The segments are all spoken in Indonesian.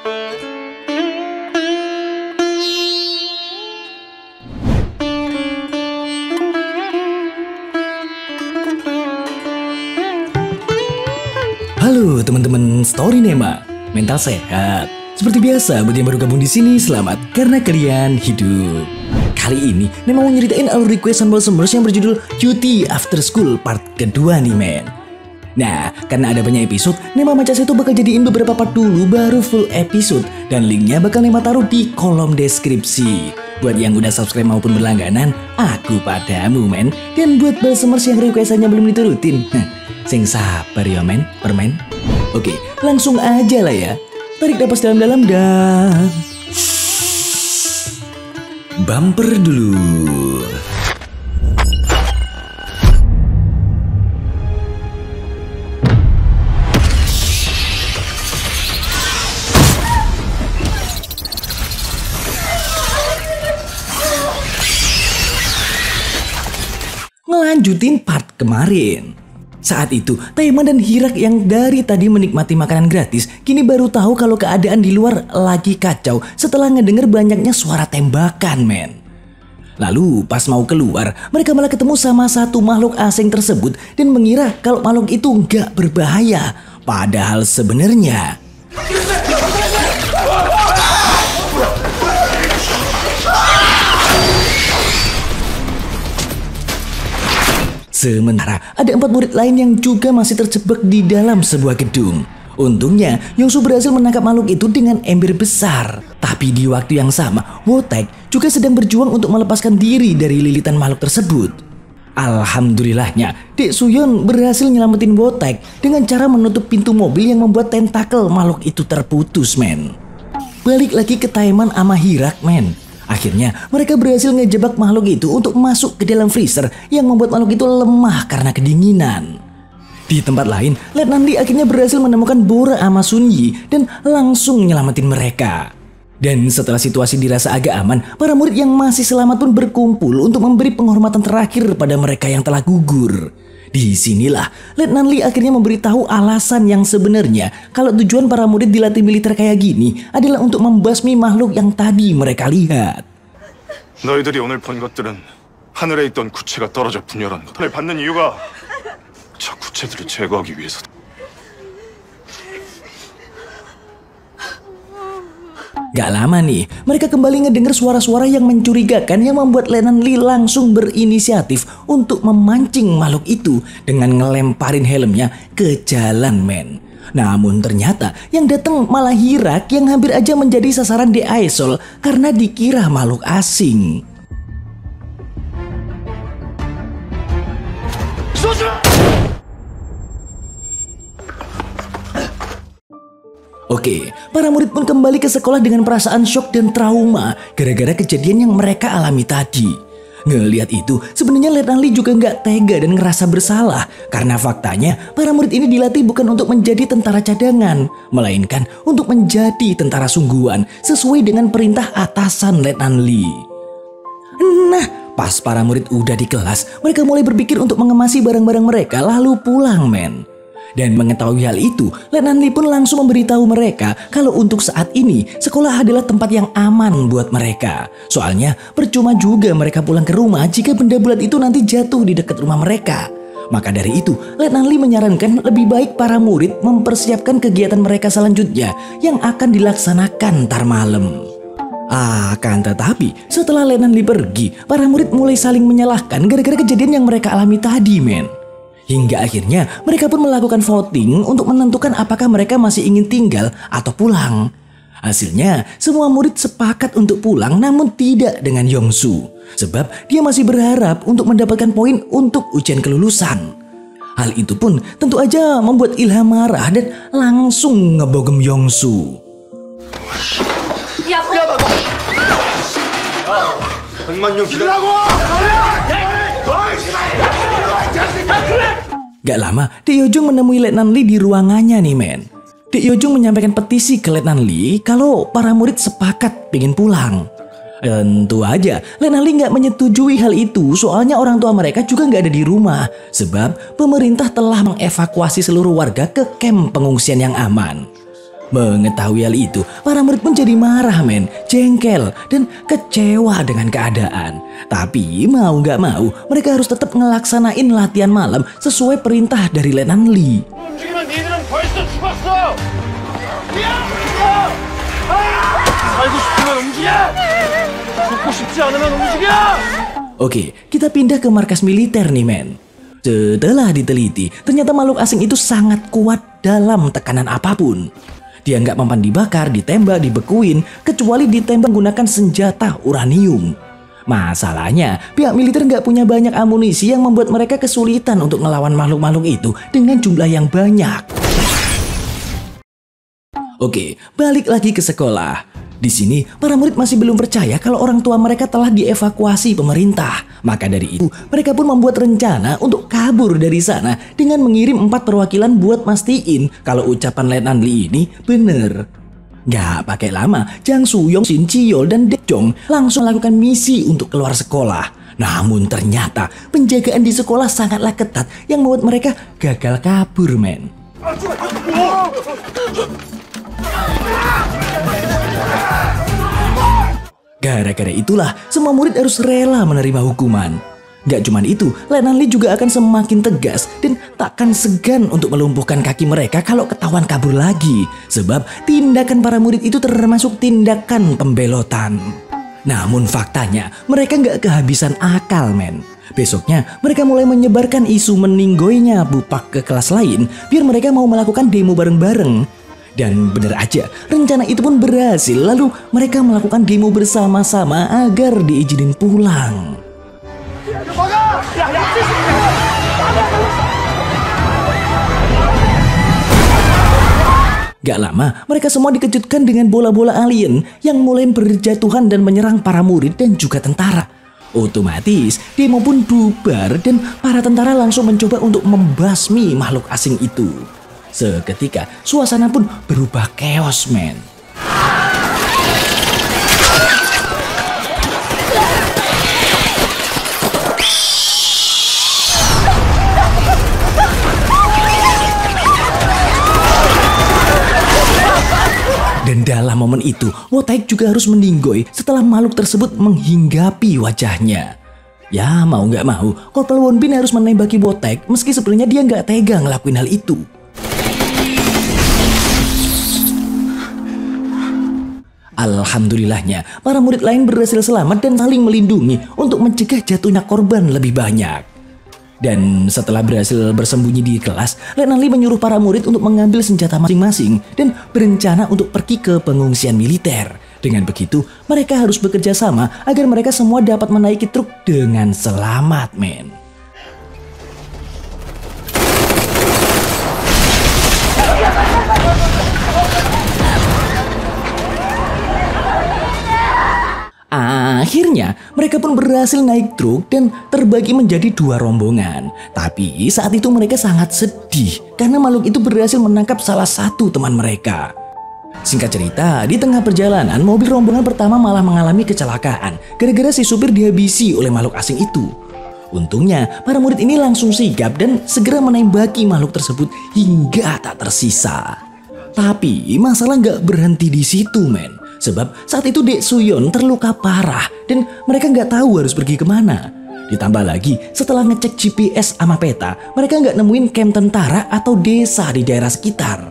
Halo teman-teman Storynema, mental sehat. Seperti biasa, buat yang baru gabung di sini, selamat karena kalian hidup. Kali ini, Nema mau nyeritain alur request Sunbalsemers yang berjudul Cutie After School part kedua nih men. Nah, karena ada banyak episode, Nema sama Case itu bakal jadiin beberapa part dulu baru full episode. Dan linknya bakal Nema taruh di kolom deskripsi. Buat yang udah subscribe maupun berlangganan, aku padamu men. Dan buat Balsemers yang requestannya belum diturutin, sing sabar ya men, permen. Oke, langsung aja lah ya. Tarik napas dalam-dalam dan bumper dulu. Ngelanjutin part kemarin. Saat itu, Taeman dan Hirak yang dari tadi menikmati makanan gratis, kini baru tahu kalau keadaan di luar lagi kacau setelah ngedenger banyaknya suara tembakan, men. Lalu, pas mau keluar, mereka malah ketemu sama satu makhluk asing tersebut dan mengira kalau makhluk itu nggak berbahaya. Padahal sebenarnya sementara ada 4 murid lain yang juga masih terjebak di dalam sebuah gedung. Untungnya, Yongsu berhasil menangkap makhluk itu dengan ember besar. Tapi di waktu yang sama, Wotaek juga sedang berjuang untuk melepaskan diri dari lilitan makhluk tersebut. Alhamdulillahnya, Dek Suyeon berhasil nyelamatin Wotaek dengan cara menutup pintu mobil yang membuat tentakel makhluk itu terputus, men. Balik lagi ke Taeman sama Hirak, men. Akhirnya, mereka berhasil ngejebak makhluk itu untuk masuk ke dalam freezer yang membuat makhluk itu lemah karena kedinginan. Di tempat lain, Letnan Lee akhirnya berhasil menemukan Bora sama Sunyi dan langsung nyelamatin mereka. Dan setelah situasi dirasa agak aman, para murid yang masih selamat pun berkumpul untuk memberi penghormatan terakhir pada mereka yang telah gugur. Disinilah, Letnan Lee akhirnya memberitahu alasan yang sebenarnya kalau tujuan para murid dilatih militer kayak gini adalah untuk membasmi makhluk yang tadi mereka lihat. 너희들이 오늘 본 것들은 하늘에 있던 구체가 떨어져 분열한 것. 을 받는 이유가 저 구체들을 제거하기 위해서다. Gak lama nih, mereka kembali ngedenger suara-suara yang mencurigakan yang membuat Letnan Lee langsung berinisiatif untuk memancing makhluk itu dengan ngelemparin helmnya ke jalan, men. Namun ternyata yang datang malah Hirak yang hampir aja menjadi sasaran The Aesol karena dikira makhluk asing. Oke, para murid pun kembali ke sekolah dengan perasaan syok dan trauma gara-gara kejadian yang mereka alami tadi. Ngelihat itu, sebenarnya Letnan Lee juga nggak tega dan ngerasa bersalah karena faktanya para murid ini dilatih bukan untuk menjadi tentara cadangan, melainkan untuk menjadi tentara sungguhan sesuai dengan perintah atasan Letnan Lee. Nah, pas para murid udah di kelas, mereka mulai berpikir untuk mengemasi barang-barang mereka lalu pulang, men. Dan mengetahui hal itu, Letnan Lee pun langsung memberitahu mereka kalau untuk saat ini sekolah adalah tempat yang aman buat mereka. Soalnya percuma juga mereka pulang ke rumah jika benda bulat itu nanti jatuh di dekat rumah mereka. Maka dari itu, Letnan Lee menyarankan lebih baik para murid mempersiapkan kegiatan mereka selanjutnya yang akan dilaksanakan ntar malam. Akan tetapi, setelah Letnan Lee pergi, para murid mulai saling menyalahkan gara-gara kejadian yang mereka alami tadi, men. Hingga akhirnya mereka pun melakukan voting untuk menentukan apakah mereka masih ingin tinggal atau pulang. Hasilnya semua murid sepakat untuk pulang namun tidak dengan Yongsu. Sebab dia masih berharap untuk mendapatkan poin untuk ujian kelulusan. Hal itu pun tentu aja membuat Ilham marah dan langsung ngebogem Yongsu. Gak lama, Dek Yojung menemui Letnan Lee di ruangannya nih, men. Dek Yojung menyampaikan petisi ke Letnan Lee kalau para murid sepakat pengen pulang. Tentu aja, Letnan Lee gak menyetujui hal itu soalnya orang tua mereka juga gak ada di rumah. Sebab pemerintah telah mengevakuasi seluruh warga ke kamp pengungsian yang aman. Mengetahui hal itu, para murid pun jadi marah men, jengkel, dan kecewa dengan keadaan. Tapi mau gak mau, mereka harus tetap ngelaksanain latihan malam sesuai perintah dari Letnan Lee. 움직이면 니들은 벌써 죽었어! 살고 싶으면 움직여! 죽고 싶지 않으면 움직여! Oke, kita pindah ke markas militer nih men. Setelah diteliti, ternyata makhluk asing itu sangat kuat dalam tekanan apapun. Dia nggak mempan dibakar, ditembak, dibekuin, kecuali ditembak menggunakan senjata uranium. Masalahnya, pihak militer nggak punya banyak amunisi yang membuat mereka kesulitan untuk melawan makhluk-makhluk itu dengan jumlah yang banyak. Oke, balik lagi ke sekolah. Di sini, para murid masih belum percaya kalau orang tua mereka telah dievakuasi pemerintah. Maka dari itu, mereka pun membuat rencana untuk kabur dari sana dengan mengirim 4 perwakilan buat mastiin kalau ucapan Letnan Lee ini bener. Gak pakai lama, Jang Suyong, Shin Chiyol, dan Dek Jong langsung melakukan misi untuk keluar sekolah. Namun ternyata penjagaan di sekolah sangatlah ketat yang membuat mereka gagal kabur men. Gara-gara itulah semua murid harus rela menerima hukuman. Gak cuman itu, Letnan Lee juga akan semakin tegas dan takkan segan untuk melumpuhkan kaki mereka kalau ketahuan kabur lagi. Sebab tindakan para murid itu termasuk tindakan pembelotan. Namun faktanya mereka gak kehabisan akal men. Besoknya mereka mulai menyebarkan isu meninggoynya Bupak ke kelas lain biar mereka mau melakukan demo bareng-bareng. Dan bener aja, rencana itu pun berhasil. Lalu mereka melakukan demo bersama-sama agar diizinin pulang. Gak lama, mereka semua dikejutkan dengan bola-bola alien yang mulai berjatuhan dan menyerang para murid dan juga tentara. Otomatis, demo pun bubar dan para tentara langsung mencoba untuk membasmi makhluk asing itu. Seketika, suasana pun berubah chaos, men. Dan dalam momen itu, Wotaek juga harus meninggoy setelah makhluk tersebut menghinggapi wajahnya. Ya, mau nggak mau, Korporal Wonbin harus menembaki Wotaek meski sebenarnya dia nggak tega ngelakuin hal itu. Alhamdulillahnya, para murid lain berhasil selamat dan saling melindungi untuk mencegah jatuhnya korban lebih banyak. Dan setelah berhasil bersembunyi di kelas, Letnan Lee menyuruh para murid untuk mengambil senjata masing-masing dan berencana untuk pergi ke pengungsian militer. Dengan begitu, mereka harus bekerja sama agar mereka semua dapat menaiki truk dengan selamat, men. Akhirnya, mereka pun berhasil naik truk dan terbagi menjadi 2 rombongan. Tapi saat itu mereka sangat sedih karena makhluk itu berhasil menangkap salah satu teman mereka. Singkat cerita, di tengah perjalanan, mobil rombongan pertama malah mengalami kecelakaan gara-gara si supir dihabisi oleh makhluk asing itu. Untungnya, para murid ini langsung sigap dan segera menembaki makhluk tersebut hingga tak tersisa. Tapi masalah nggak berhenti di situ, men. Sebab saat itu Dek Suyon terluka parah dan mereka nggak tahu harus pergi kemana. Ditambah lagi, setelah ngecek GPS sama peta, mereka nggak nemuin camp tentara atau desa di daerah sekitar.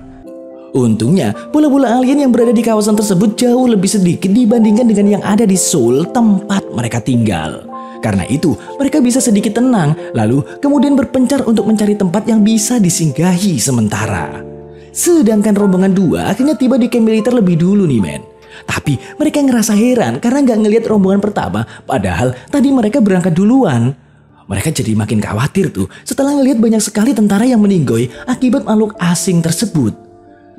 Untungnya, bola-bola alien yang berada di kawasan tersebut jauh lebih sedikit dibandingkan dengan yang ada di Seoul, tempat mereka tinggal. Karena itu, mereka bisa sedikit tenang, lalu kemudian berpencar untuk mencari tempat yang bisa disinggahi sementara. Sedangkan rombongan 2 akhirnya tiba di camp militer lebih dulu nih, men. Tapi mereka ngerasa heran karena nggak ngelihat rombongan pertama, padahal tadi mereka berangkat duluan. Mereka jadi makin khawatir tuh setelah ngelihat banyak sekali tentara yang meninggoy akibat makhluk asing tersebut.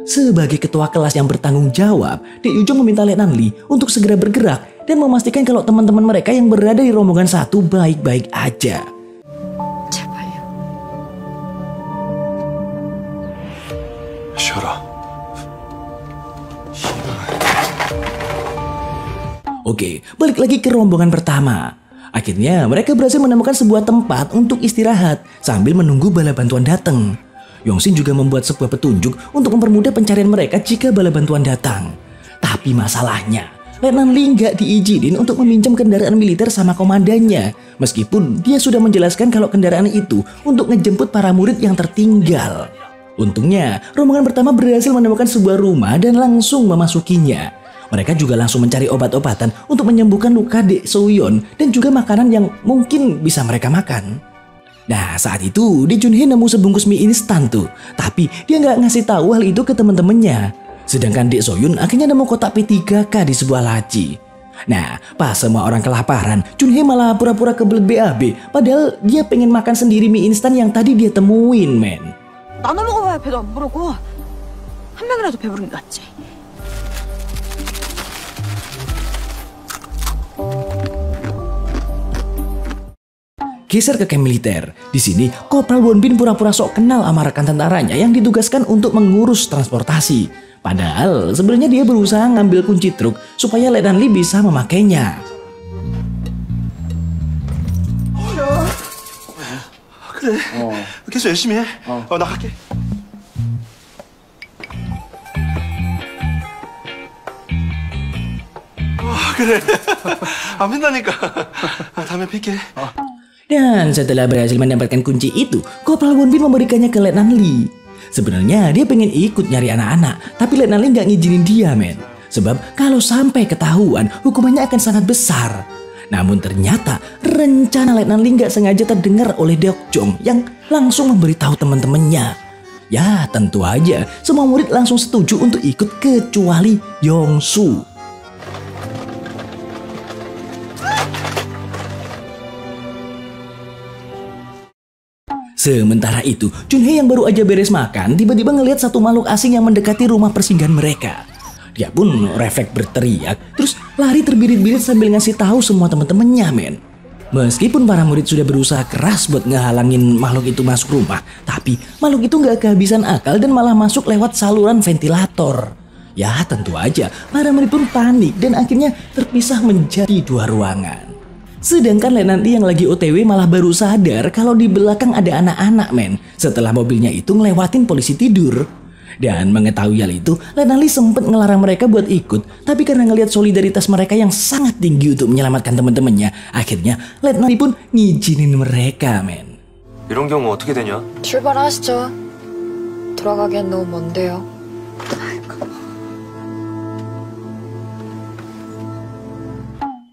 Sebagai ketua kelas yang bertanggung jawab, Dek Yujong meminta Letnan Lee untuk segera bergerak dan memastikan kalau teman-teman mereka yang berada di rombongan 1 baik-baik aja. 쉬어라. Oke, balik lagi ke rombongan pertama. Akhirnya mereka berhasil menemukan sebuah tempat untuk istirahat sambil menunggu bala bantuan datang. Yongsin juga membuat sebuah petunjuk untuk mempermudah pencarian mereka jika bala bantuan datang. Tapi masalahnya, Letnan Lee nggak diizinin untuk meminjam kendaraan militer sama komandannya. Meskipun dia sudah menjelaskan kalau kendaraan itu untuk ngejemput para murid yang tertinggal. Untungnya, rombongan pertama berhasil menemukan sebuah rumah dan langsung memasukinya. Mereka juga langsung mencari obat-obatan untuk menyembuhkan luka Dek Soyeon dan juga makanan yang mungkin bisa mereka makan. Nah, saat itu Dek Junhee nemu sebungkus mie instan tuh, tapi dia nggak ngasih tahu hal itu ke teman-temannya. Sedangkan Dek Soyeon akhirnya nemu kotak P3K di sebuah laci. Nah, pas semua orang kelaparan, Junhee malah pura-pura kebelet BAB, padahal dia pengen makan sendiri mie instan yang tadi dia temuin, men. 나눠 먹어봐야 배도 안 부르고 한 명이라도 배부른 게 낫지. Geser ke camp militer. Di sini, Kopral Wonbin pura-pura sok kenal sama rekan tentaranya yang ditugaskan untuk mengurus transportasi. Padahal sebenarnya dia berusaha ngambil kunci truk supaya Letnan Lee bisa memakainya. 그래. 계속 열심히 해. 나 갈게. 그래. 안 민다니까. 다음에 뵐게. Dan setelah berhasil mendapatkan kunci itu, Kopral Wonbin memberikannya ke Letnan Lee. Sebenarnya dia pengen ikut nyari anak-anak, tapi Letnan Lee nggak ngizinin dia, men. Sebab kalau sampai ketahuan, hukumannya akan sangat besar. Namun ternyata rencana Letnan Lee nggak sengaja terdengar oleh Deok Jong yang langsung memberitahu teman-temannya. Ya tentu aja, semua murid langsung setuju untuk ikut kecuali Yongsu. Sementara itu, Junhee yang baru aja beres makan tiba-tiba ngelihat satu makhluk asing yang mendekati rumah persinggahan mereka. Dia pun refleks berteriak, terus lari terbirit-birit sambil ngasih tahu semua teman-temannya, men. Meskipun para murid sudah berusaha keras buat ngehalangin makhluk itu masuk rumah, tapi makhluk itu nggak kehabisan akal dan malah masuk lewat saluran ventilator. Ya tentu aja, para murid pun panik dan akhirnya terpisah menjadi dua ruangan. Sedangkan Letnan Lee yang lagi OTW malah baru sadar kalau di belakang ada anak-anak, men. Setelah mobilnya itu ngelewatin polisi tidur. Dan mengetahui hal itu, Letnan Lee sempat ngelarang mereka buat ikut. Tapi karena ngelihat solidaritas mereka yang sangat tinggi untuk menyelamatkan teman-temannya, akhirnya Letnan Lee pun ngizinin mereka, men. 이런 경우 어떻게 되냐? 출발하시죠. 돌아가기엔 너무 먼데요.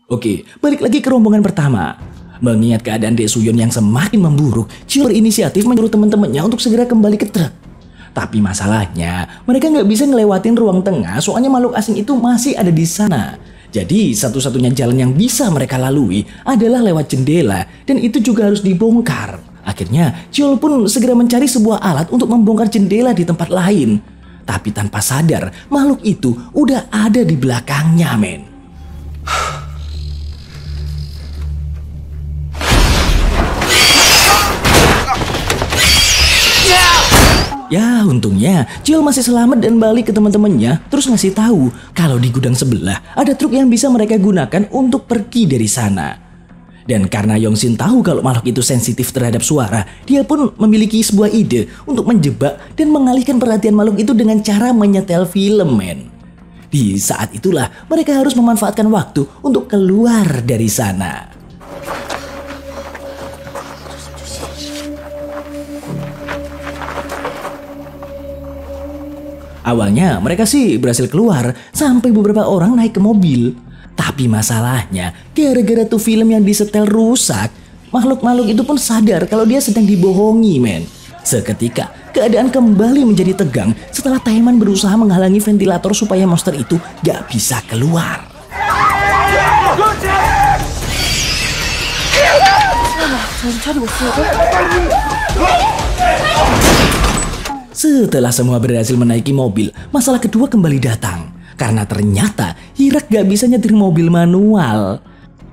Oke, balik lagi ke rombongan pertama. Mengingat keadaan Dek Soyeon yang semakin memburuk, Cheol berinisiatif menyuruh teman-temannya untuk segera kembali ke truk. Tapi masalahnya, mereka nggak bisa ngelewatin ruang tengah soalnya makhluk asing itu masih ada di sana. Jadi satu-satunya jalan yang bisa mereka lalui adalah lewat jendela dan itu juga harus dibongkar. Akhirnya, Cheol pun segera mencari sebuah alat untuk membongkar jendela di tempat lain. Tapi tanpa sadar, makhluk itu udah ada di belakangnya, men. Ya untungnya Cheol masih selamat dan balik ke teman-temannya terus ngasih tahu kalau di gudang sebelah ada truk yang bisa mereka gunakan untuk pergi dari sana. Dan karena Yongsin tahu kalau makhluk itu sensitif terhadap suara, dia pun memiliki sebuah ide untuk menjebak dan mengalihkan perhatian makhluk itu dengan cara menyetel film, men. Di saat itulah mereka harus memanfaatkan waktu untuk keluar dari sana. Awalnya mereka sih berhasil keluar sampai beberapa orang naik ke mobil. Tapi masalahnya gara-gara tuh film yang disetel rusak, makhluk-makhluk itu pun sadar kalau dia sedang dibohongi, men. Seketika keadaan kembali menjadi tegang setelah Taeman berusaha menghalangi ventilator supaya monster itu gak bisa keluar. Setelah semua berhasil menaiki mobil, masalah kedua kembali datang. Karena ternyata Hirak gak bisa nyetir mobil manual.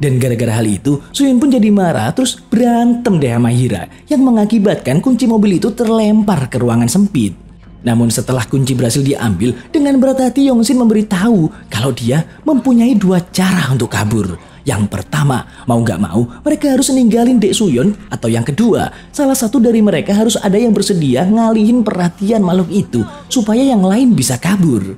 Dan gara-gara hal itu, Soyeon pun jadi marah terus berantem deh sama Hira. Yang mengakibatkan kunci mobil itu terlempar ke ruangan sempit. Namun setelah kunci berhasil diambil, dengan berat hati Yongsin memberitahu kalau dia mempunyai dua cara untuk kabur. Yang pertama, mau gak mau mereka harus ninggalin Dek Suyon, atau yang kedua, salah satu dari mereka harus ada yang bersedia ngalihin perhatian makhluk itu supaya yang lain bisa kabur.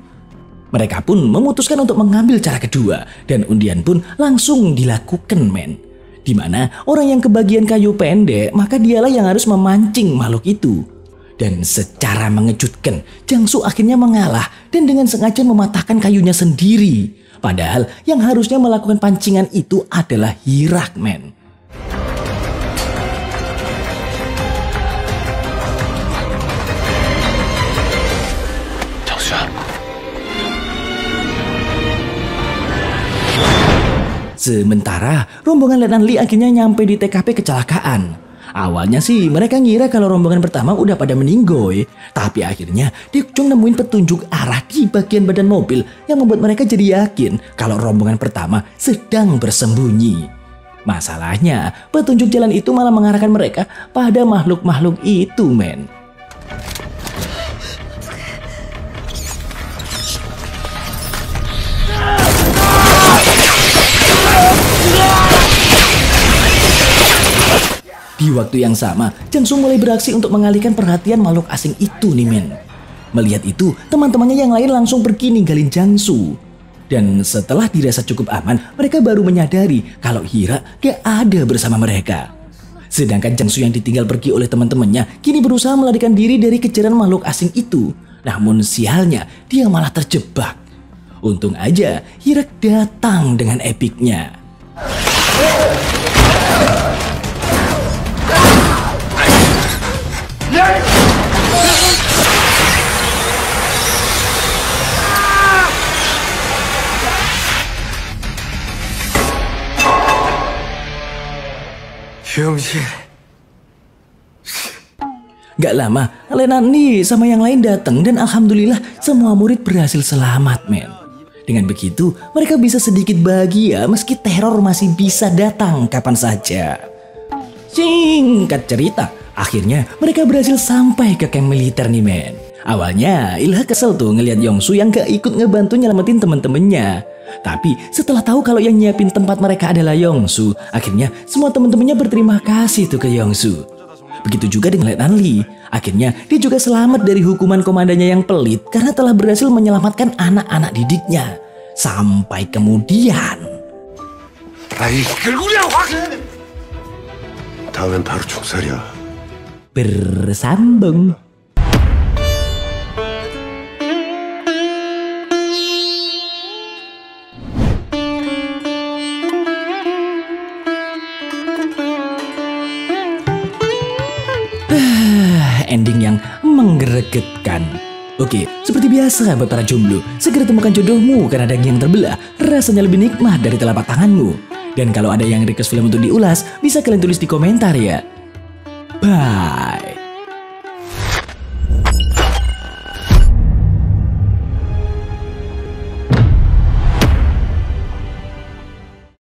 Mereka pun memutuskan untuk mengambil cara kedua dan undian pun langsung dilakukan men. Dimana orang yang kebagian kayu pendek maka dialah yang harus memancing makhluk itu. Dan secara mengejutkan, Jangsu akhirnya mengalah dan dengan sengaja mematahkan kayunya sendiri. Padahal yang harusnya melakukan pancingan itu adalah Hirak men. 장수야. Sementara rombongan Letnan Lee akhirnya nyampe di TKP kecelakaan. Awalnya sih mereka ngira kalau rombongan pertama udah pada meninggoy. Tapi akhirnya Deokjong nemuin petunjuk arah di bagian badan mobil yang membuat mereka jadi yakin kalau rombongan pertama sedang bersembunyi. Masalahnya petunjuk jalan itu malah mengarahkan mereka pada makhluk-makhluk itu men. Di waktu yang sama, Jangsu mulai beraksi untuk mengalihkan perhatian makhluk asing itu nih men. Melihat itu, teman-temannya yang lain langsung pergi ninggalin Jangsu. Dan setelah dirasa cukup aman, mereka baru menyadari kalau Hira gak ada bersama mereka. Sedangkan Jangsu yang ditinggal pergi oleh teman-temannya kini berusaha melarikan diri dari kejaran makhluk asing itu. Namun sialnya, dia malah terjebak. Untung aja Hirak datang dengan epiknya. Gak lama, Letnan Lee sama yang lain datang dan alhamdulillah semua murid berhasil selamat men. Dengan begitu, mereka bisa sedikit bahagia meski teror masih bisa datang kapan saja. Singkat cerita, akhirnya mereka berhasil sampai ke camp militer nih men. Awalnya Ilha kesel tuh ngelihat Yongsu yang gak ikut ngebantu nyelamatin temen-temennya. Tapi setelah tahu kalau yang nyiapin tempat mereka adalah Yongsu, akhirnya semua temen-temennya berterima kasih tuh ke Yongsu. Begitu juga dengan Letnan Lee. Akhirnya dia juga selamat dari hukuman komandannya yang pelit karena telah berhasil menyelamatkan anak-anak didiknya. Sampai kemudian 다음엔 바로 총살이야. bersambung. Ending yang menggeregetkan. Oke, seperti biasa buat para jomblo, segera temukan jodohmu karena daging yang terbelah rasanya lebih nikmat dari telapak tanganmu. Dan kalau ada yang request film untuk diulas, bisa kalian tulis di komentar ya. Bye.